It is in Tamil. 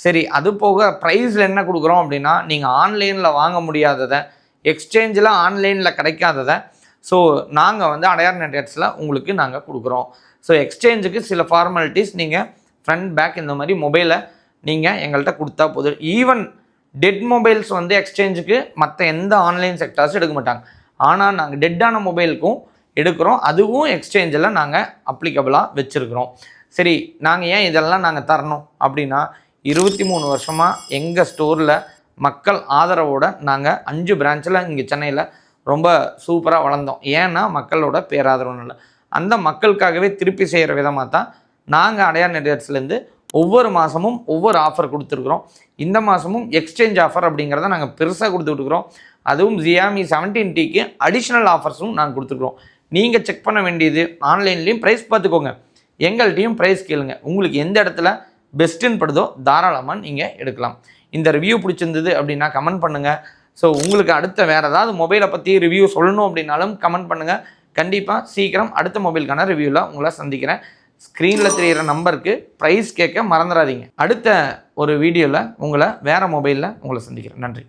சரி, அது போக ப்ரைஸில் என்ன கொடுக்குறோம் அப்படின்னா, நீங்கள் ஆன்லைனில் வாங்க முடியாததை, எக்ஸ்சேஞ்சில் ஆன்லைனில் கிடைக்காததை ஸோ நாங்கள் வந்து அடையார் நெட்வொர்க்ஸில் உங்களுக்கு நாங்கள் கொடுக்குறோம். ஸோ எக்ஸ்சேஞ்சுக்கு சில ஃபார்மாலிட்டிஸ் நீங்கள் ஃப்ரண்ட் பேக் இந்த மாதிரி மொபைலை நீங்கள் எங்கள்கிட்ட கொடுத்தா போதும். ஈவன் டெட் மொபைல்ஸ் வந்து எக்ஸ்சேஞ்சுக்கு மற்ற எந்த ஆன்லைன் செக்டார்ஸும் எடுக்க மாட்டாங்க. ஆனால் நாங்கள் டெட்டான மொபைலுக்கும் எடுக்கிறோம். அதுவும் எக்ஸ்சேஞ்சில் நாங்கள் அப்ளிகபிளாக வச்சுருக்கிறோம். சரி, நாங்கள் ஏன் இதெல்லாம் நாங்கள் தரணும் அப்படின்னா, 23 வருஷமாக எங்கள் ஸ்டோரில் மக்கள் ஆதரவோடு நாங்கள் 5 பிரான்ச்சில் இங்கே சென்னையில் ரொம்ப சூப்பராக வளர்ந்தோம். ஏன்னா மக்களோட பேராதரவுனால. அந்த மக்களுக்காகவே திருப்பி செய்கிற விதமாக தான் நாங்கள் அடையார் நெட்வொர்க்ஸ்லேருந்து ஒவ்வொரு மாதமும் ஒவ்வொரு ஆஃபர் கொடுத்துருக்குறோம். இந்த மாதமும் எக்ஸ்சேஞ்ச் ஆஃபர் அப்படிங்கிறத நாங்கள் பெருசாக கொடுத்துட்ருக்குறோம். அதுவும் Xiaomi 17Tக்கு அடிஷ்னல் ஆஃபர்ஸும் நாங்கள் கொடுத்துருக்குறோம். நீங்கள் செக் பண்ண வேண்டியது ஆன்லைன்லேயும் ப்ரைஸ் பார்த்துக்கோங்க, எங்கள்கிட்டையும் ப்ரைஸ் கேளுங்க. உங்களுக்கு எந்த இடத்துல பெஸ்ட்டுன்னு படுதோ தாராளமாக நீங்கள் எடுக்கலாம். இந்த ரிவ்யூ பிடிச்சிருந்தது அப்படின்னா கமெண்ட் பண்ணுங்கள். ஸோ உங்களுக்கு அடுத்த வேறு ஏதாவது மொபைலை பற்றி ரிவ்யூ சொல்லணும் அப்படின்னாலும் கமெண்ட் பண்ணுங்கள். கண்டிப்பாக சீக்கிரம் அடுத்த மொபைலுக்கான ரிவ்யூவில் உங்களை சந்திக்கிறேன். ஸ்க்ரீனில் தெரிகிற நம்பருக்கு ப்ரைஸ் கேட்க மறந்துடாதீங்க. அடுத்த ஒரு வீடியோவில் உங்களை வேறு மொபைலில் உங்களை சந்திக்கிறேன். நன்றி.